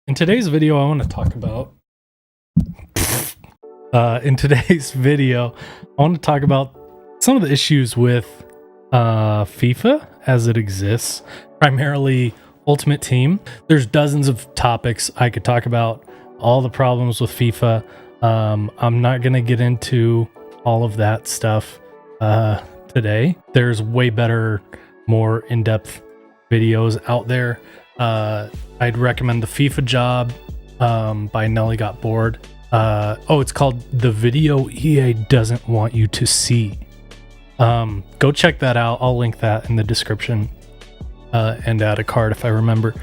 In today's video, I want to talk about some of the issues with FIFA as it exists, primarily Ultimate Team. There's dozens of topics I could talk about, all the problems with FIFA. I'm not going to get into all of that stuff today. There's way better, more in-depth videos out there. I'd recommend the FIFA Job by Nelly Got Bored. It's called The Video EA Doesn't Want You to See. Go check that out. I'll link that in the description and add a card if I remember.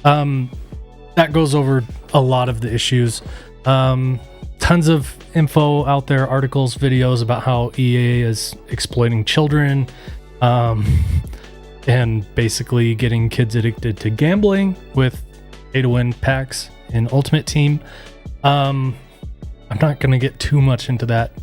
That goes over a lot of the issues. Tons of info out there, articles, videos about how EA is exploiting children and basically getting kids addicted to gambling with pay-to-win packs in Ultimate Team. I'm not going to get too much into that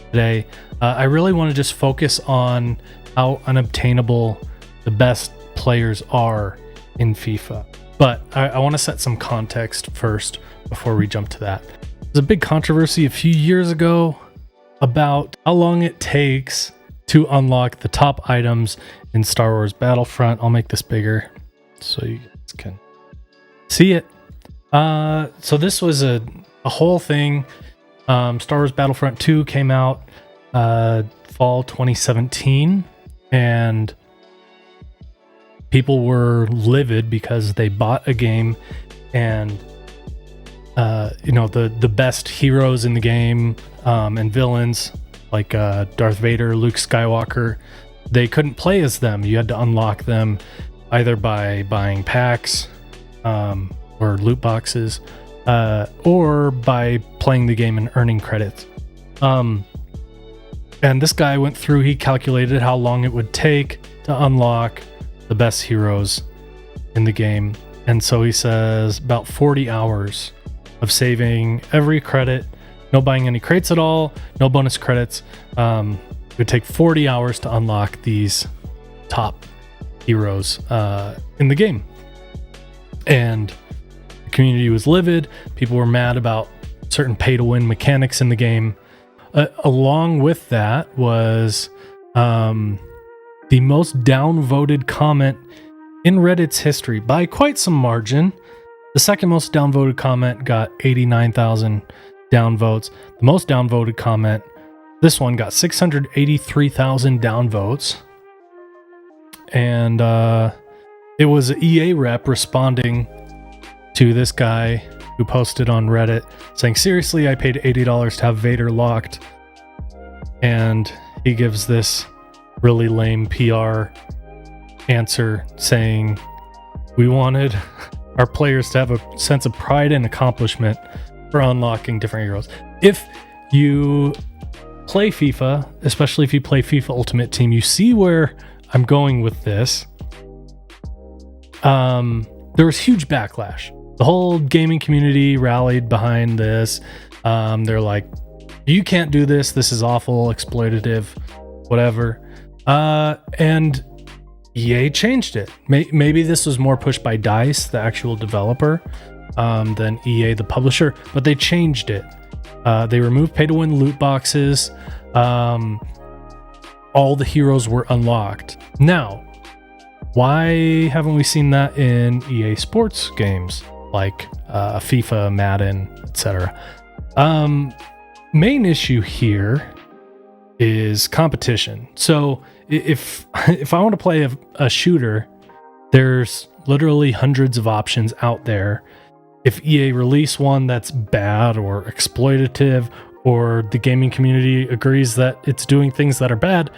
today. I really want to just focus on how unobtainable the best players are in FIFA. But I want to set some context first before we jump to that. There's a big controversy a few years ago about how long it takes to unlock the top items in Star Wars Battlefront. I'll make this bigger so you guys can see it. So this was a whole thing. Star Wars Battlefront 2 came out fall 2017, and people were livid because they bought a game and the best heroes in the game and villains like Darth Vader, Luke Skywalker, they couldn't play as them. You had to unlock them either by buying packs or loot boxes or by playing the game and earning credits. And this guy went through, he calculated how long it would take to unlock the best heroes in the game. And so he says about 40 hours of saving every credit, no buying any crates at all, no bonus credits. It would take 40 hours to unlock these top heroes in the game. And the community was livid. People were mad about certain pay-to-win mechanics in the game. Along with that was the most downvoted comment in Reddit's history by quite some margin. The second most downvoted comment got 89,000 downvotes. The most downvoted comment, this one, got 683,000 downvotes. And it was an EA rep responding to this guy who posted on Reddit saying, "Seriously, I paid $80 to have Vader locked." And he gives this really lame PR answer saying, "We wanted our players to have a sense of pride and accomplishment for unlocking different heroes." If you play FIFA, especially if you play FIFA Ultimate Team, you see where I'm going with this. There was huge backlash. The whole gaming community rallied behind this. They're like, "You can't do this. This is awful, exploitative, whatever." And EA changed it. Maybe this was more pushed by DICE, the actual developer, than EA, the publisher, but they changed it. They removed pay-to-win loot boxes. All the heroes were unlocked. Now, why haven't we seen that in EA Sports games like FIFA, Madden, etc.? Main issue here is competition. So if I want to play a shooter, there's literally hundreds of options out there. If EA release one that's bad or exploitative, or the gaming community agrees that it's doing things that are bad,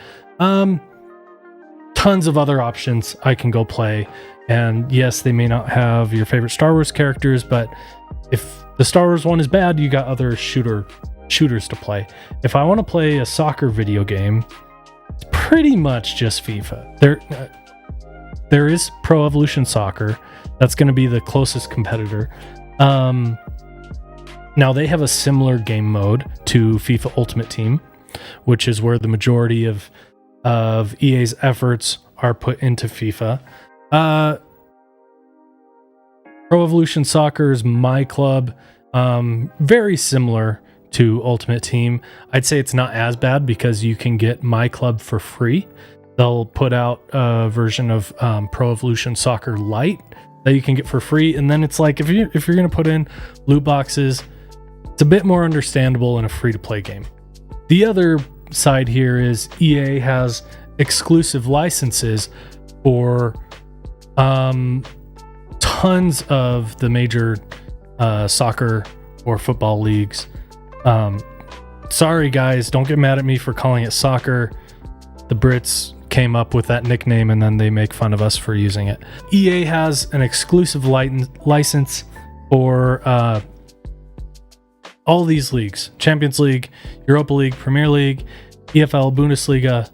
tons of other options I can go play. And yes, they may not have your favorite Star Wars characters, but if the Star Wars one is bad, you got other shooters to play. If I want to play a soccer video game, it's pretty much just FIFA. There is Pro Evolution Soccer. That's going to be the closest competitor. Now they have a similar game mode to FIFA Ultimate Team, which is where the majority of EA's efforts are put into FIFA. Pro Evolution Soccer's My Club, very similar to Ultimate Team. I'd say it's not as bad because you can get My Club for free. They'll put out a version of Pro Evolution Soccer Lite that you can get for free, and then it's like if you're going to put in loot boxes, it's a bit more understandable in a free-to-play game. The other side here is EA has exclusive licenses for tons of the major soccer or football leagues. Sorry guys, don't get mad at me for calling it soccer. The Brits came up with that nickname and then they make fun of us for using it. EA has an exclusive license for all these leagues: Champions League, Europa League, Premier League, EFL, Bundesliga,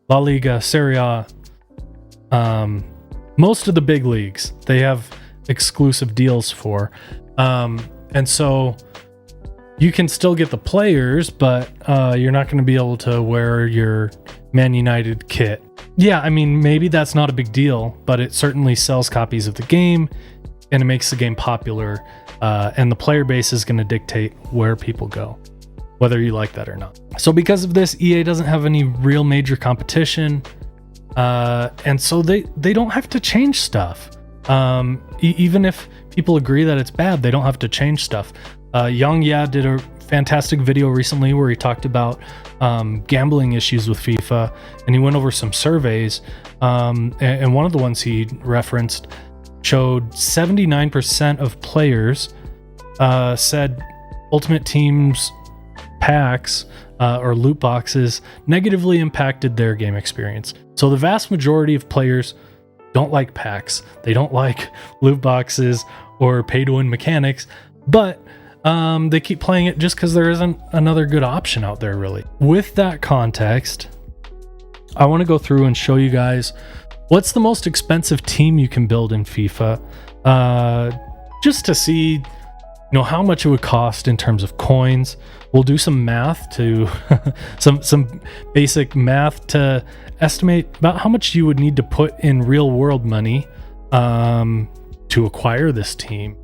La Liga, Serie A. Most of the big leagues they have exclusive deals for, and so you can still get the players, but you're not going to be able to wear your Man United kit. Yeah, I mean, maybe that's not a big deal, but it certainly sells copies of the game and it makes the game popular, and the player base is going to dictate where people go, whether you like that or not. So because of this, EA doesn't have any real major competition, and so they don't have to change stuff. Even if people agree that it's bad, they don't have to change stuff. Yang Ya did a fantastic video recently where he talked about gambling issues with FIFA, and he went over some surveys, and one of the ones he referenced showed 79% of players said Ultimate Team's packs or loot boxes negatively impacted their game experience. So the vast majority of players don't like packs, they don't like loot boxes or pay-to-win mechanics, but they keep playing it just because there isn't another good option out there, really. With that context, I want to go through and show you guys what's the most expensive team you can build in FIFA, just to see, how much it would cost in terms of coins. We'll do some math to some basic math to estimate about how much you would need to put in real world money to acquire this team.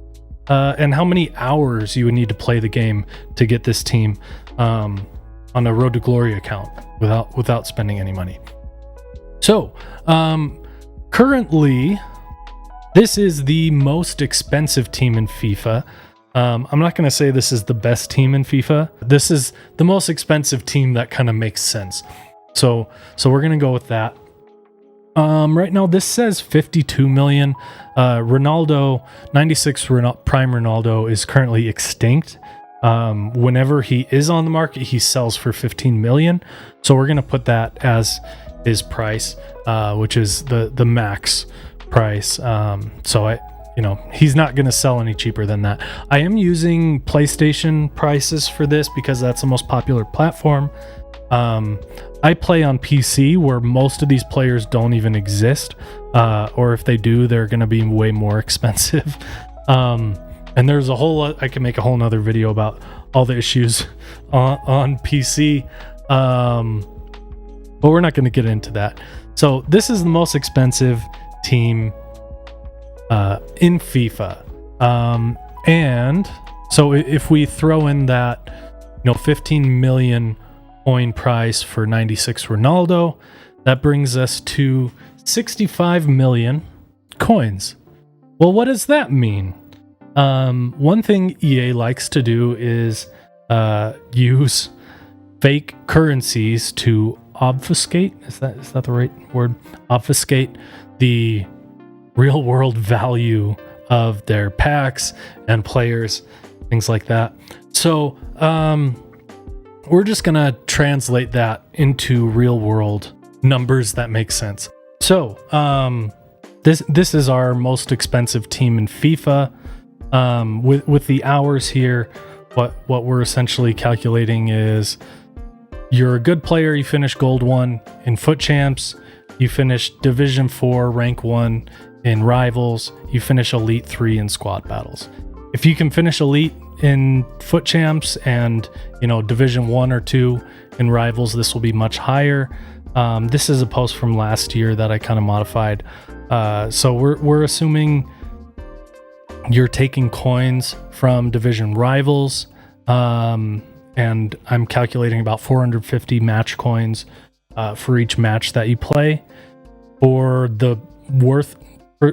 And how many hours you would need to play the game to get this team on a Road to Glory account without spending any money. So, currently, this is the most expensive team in FIFA. I'm not going to say this is the best team in FIFA. This is the most expensive team that kind of makes sense. So we're going to go with that. Right now, this says 52 million. Ronaldo, 96 Prime Ronaldo is currently extinct. Whenever he is on the market, he sells for 15 million. So we're going to put that as his price, which is the max price. So he's not going to sell any cheaper than that. I am using PlayStation prices for this because that's the most popular platform. I play on PC where most of these players don't even exist, or if they do, they're going to be way more expensive. And there's I can make a whole nother video about all the issues on PC, but we're not going to get into that. So this is the most expensive team in FIFA, and so if we throw in that 15 million coin price for 96 Ronaldo, that brings us to 65 million coins. Well, what does that mean? One thing EA likes to do is use fake currencies to obfuscate. Is that the right word? Obfuscate the real world value of their packs and players, things like that. So we're just gonna translate that into real world numbers that make sense. So this is our most expensive team in FIFA. With the hours here, what we're essentially calculating is you're a good player, you finish gold 1 in Foot Champs, you finish Division 4 rank 1 in Rivals, you finish Elite 3 in Squad Battles. If you can finish Elite in Foot Champs and Division 1 or 2 in Rivals, this will be much higher. This is a post from last year that I kind of modified. So we're assuming you're taking coins from division rivals, and I'm calculating about 450 match coins for each match that you play. For the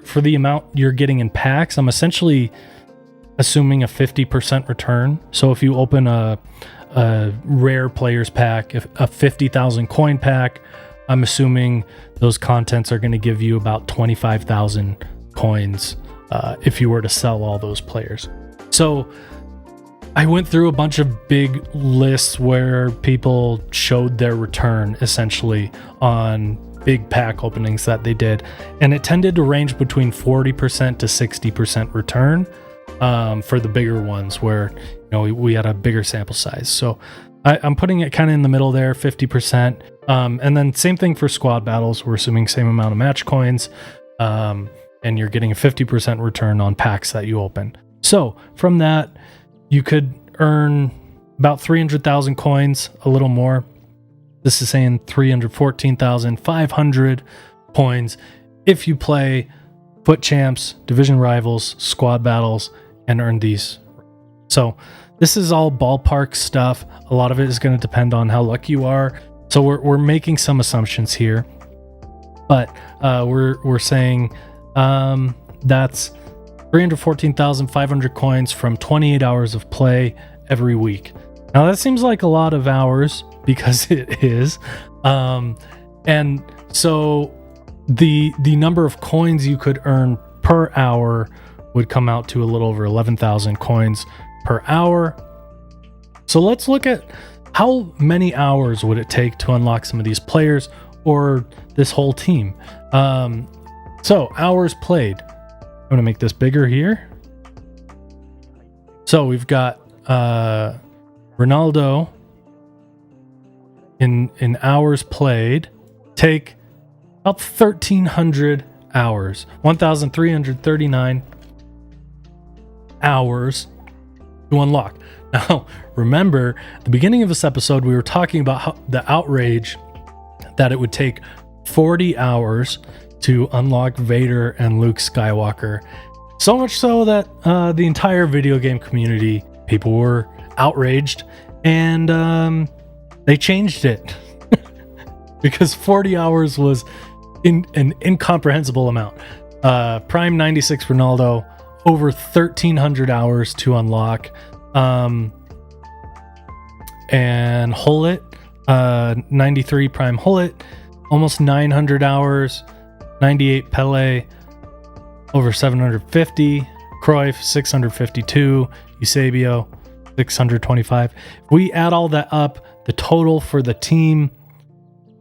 for the amount you're getting in packs, I'm essentially assuming a 50% return. So if you open a rare players pack, a 50,000 coin pack, I'm assuming those contents are going to give you about 25,000 coins if you were to sell all those players. So I went through a bunch of big lists where people showed their return essentially on big pack openings that they did, and it tended to range between 40% to 60% return for the bigger ones where we had a bigger sample size. So I'm putting it kind of in the middle there, 50%. And then same thing for squad battles. We're assuming same amount of match coins, and you're getting a 50% return on packs that you open. So from that, you could earn about 300,000 coins, a little more. This is saying 314,500 coins if you play Foot Champs, Division Rivals, Squad Battles, and earn these. So this is all ballpark stuff. A lot of it is going to depend on how lucky you are. So we're making some assumptions here, but we're saying that's 314,500 coins from 28 hours of play every week. Now that seems like a lot of hours, because it is. And so the number of coins you could earn per hour would come out to a little over 11,000 coins per hour. So let's look at how many hours would it take to unlock some of these players or this whole team. So hours played. I'm going to make this bigger here. So we've got Ronaldo in hours played, take about 1,300 hours, 1,339 hours to unlock. Now, remember, at the beginning of this episode, we were talking about how the outrage that it would take 40 hours to unlock Vader and Luke Skywalker. So much so that the entire video game community, people were outraged, and they changed it because 40 hours was an incomprehensible amount. Prime 96 Ronaldo, over 1,300 hours to unlock. And Hullet, 93 Prime Hullet, almost 900 hours. 98 Pele, over 750. Cruyff, 652. Eusebio, 625. If we add all that up, the total for the team,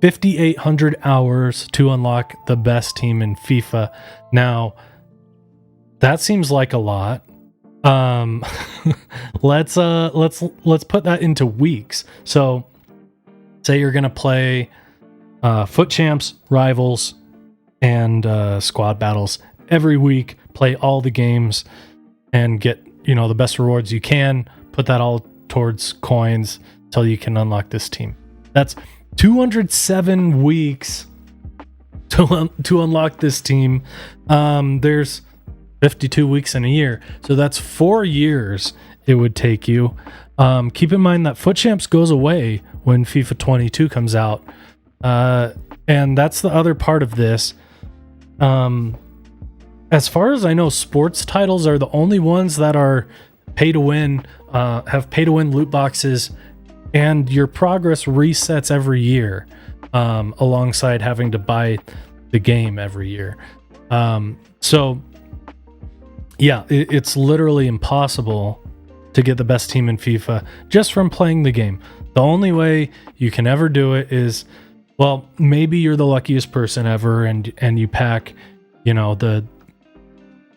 5,800 hours to unlock the best team in FIFA. Now, that seems like a lot. Let's put that into weeks. So, say you're gonna play Foot Champs, Rivals, and Squad Battles every week. Play all the games and get the best rewards you can. Put that all towards coins until you can unlock this team. That's 207 weeks to unlock this team. There's 52 weeks in a year, so that's 4 years it would take you. Keep in mind that Foot Champs goes away when FIFA 22 comes out, and that's the other part of this. As far as I know, sports titles are the only ones that are pay to win, have pay to win loot boxes, and your progress resets every year, alongside having to buy the game every year. So yeah, it's literally impossible to get the best team in FIFA just from playing the game. The only way you can ever do it is, well, maybe you're the luckiest person ever, and you pack,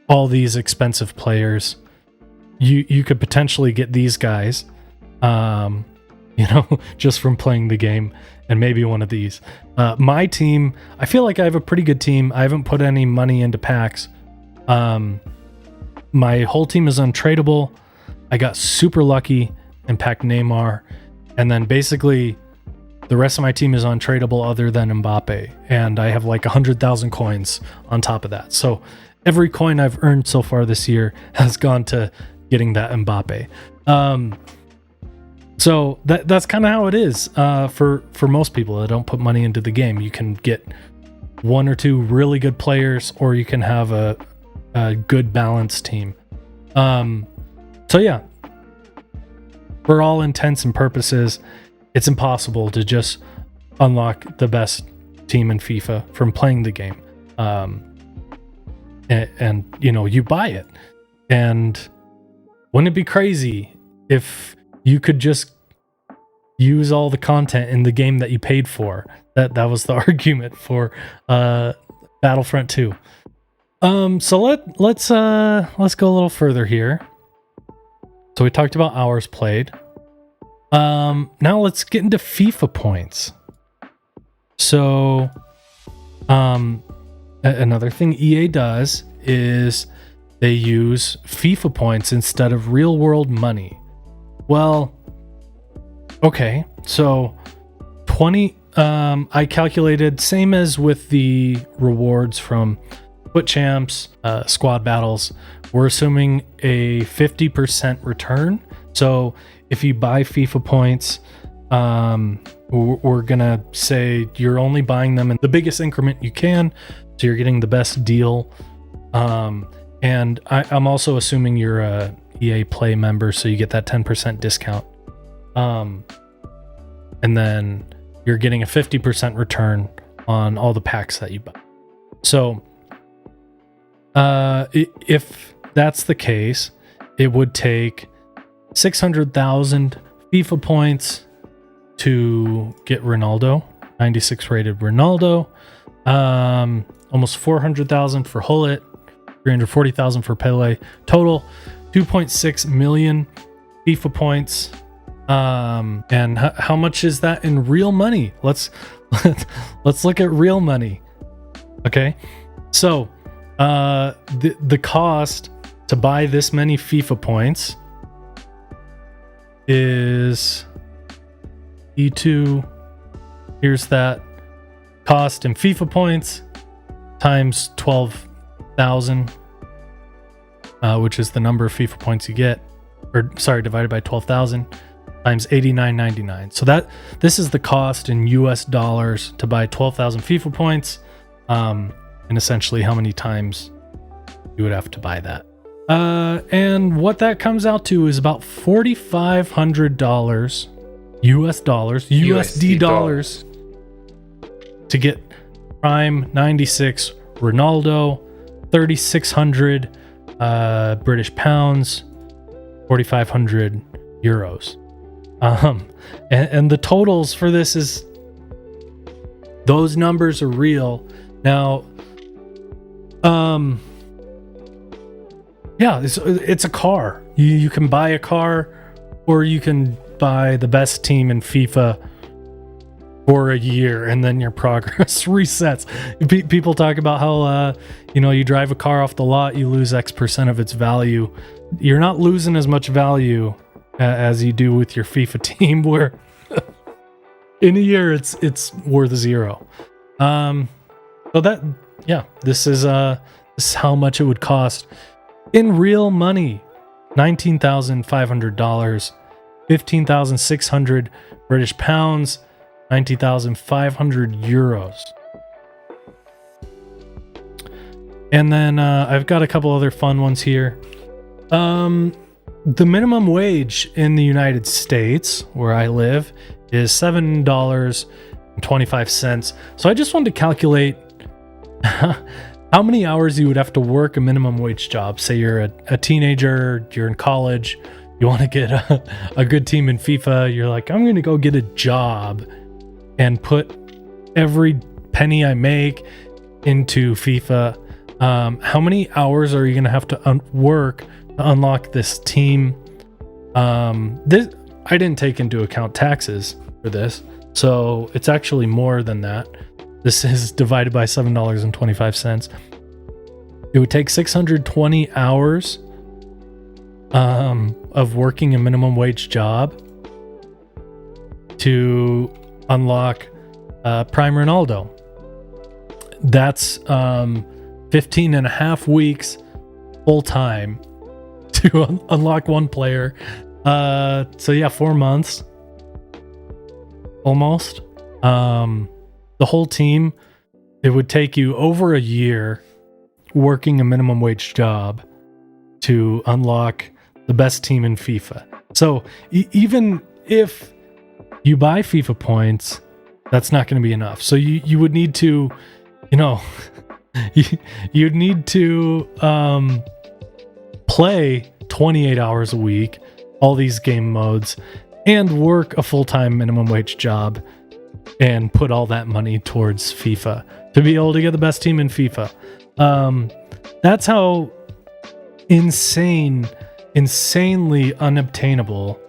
all these expensive players. You could potentially get these guys, just from playing the game, and maybe one of these. My team, I feel like I have a pretty good team. I haven't put any money into packs. My whole team is untradeable. I got super lucky and packed Neymar, and then basically the rest of my team is untradeable other than Mbappe, and I have like 100,000 coins on top of that. So every coin I've earned so far this year has gone to getting that Mbappe. So that's kind of how it is for most people that don't put money into the game. You can get one or two really good players, or you can have a good balanced team. So yeah, for all intents and purposes, it's impossible to just unlock the best team in FIFA from playing the game. And you know, you buy it. And wouldn't it be crazy if you could just use all the content in the game that you paid for? That was the argument for Battlefront 2. So let's go a little further here. So we talked about hours played. Now let's get into FIFA points. So another thing EA does is they use FIFA points instead of real world money. Well, okay, so 20 I calculated, same as with the rewards from Foot Champs, squad battles, we're assuming a 50% return. So if you buy FIFA points, we're gonna say you're only buying them in the biggest increment you can, so you're getting the best deal. And I'm also assuming you're a EA Play member, so you get that 10% discount. And then you're getting a 50% return on all the packs that you buy. So if that's the case, it would take 600,000 FIFA points to get Ronaldo, 96 rated Ronaldo, almost 400,000 for Hullet, 340,000 for Pele. Total 2.6 million FIFA points. And how much is that in real money? Let's look at real money. Okay, so the cost to buy this many FIFA points is E2. Here's that cost in FIFA points times 12,000, which is the number of FIFA points you get, or sorry, divided by 12,000 times 89.99. So this is the cost in US dollars to buy 12,000 FIFA points, and essentially how many times you would have to buy that. And what that comes out to is about $4,500 US dollars, USD dollars to get Prime 96 Ronaldo, 3,600 British pounds, 4,500 euros. And the totals for this is, those numbers are real. Now, yeah, it's a car. You can buy a car, or you can buy the best team in FIFA for a year, and then your progress resets. People talk about how you drive a car off the lot, you lose X% of its value. You're not losing as much value as you do with your FIFA team, where in a year it's worth zero. So that, yeah, this is how much it would cost in real money: $19,500, 15,600 British pounds, 90,500 euros. And then I've got a couple other fun ones here. The minimum wage in the United States, where I live, is $7.25. So I just wanted to calculate how many hours you would have to work a minimum wage job. Say you're a teenager, you're in college, you want to get a good team in FIFA. You're like, I'm going to go get a job and put every penny I make into FIFA. How many hours are you going to have to work to unlock this team? This, I didn't take into account taxes for this, so it's actually more than that. This is divided by $7.25. It would take 620 hours of working a minimum wage job to unlock Prime Ronaldo. That's 15 and a half weeks full time to unlock one player. So yeah, 4 months almost. The whole team, it would take you over a year working a minimum wage job to unlock the best team in FIFA. So even if you buy FIFA points, that's not going to be enough. So you would need to, you'd need to play 28 hours a week, all these game modes, and work a full-time minimum wage job and put all that money towards FIFA to be able to get the best team in FIFA. That's how insanely unobtainable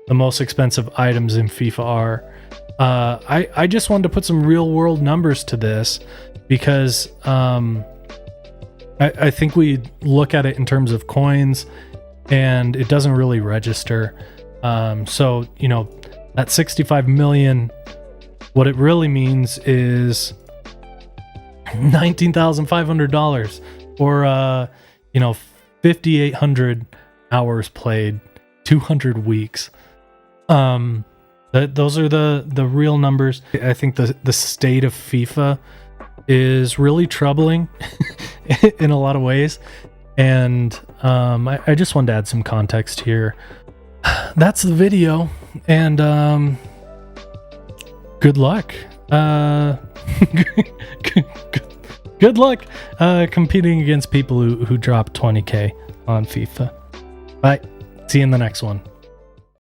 the most expensive items in FIFA are. I just wanted to put some real world numbers to this because I think we look at it in terms of coins and it doesn't really register. So, that 65 million, what it really means is $19,500 or, 5,800 hours played, 200 weeks. Those are the real numbers. I think the state of FIFA is really troubling in a lot of ways. And I just wanted to add some context here. That's the video. And good luck. Good luck competing against people who drop 20K on FIFA. Bye. See you in the next one.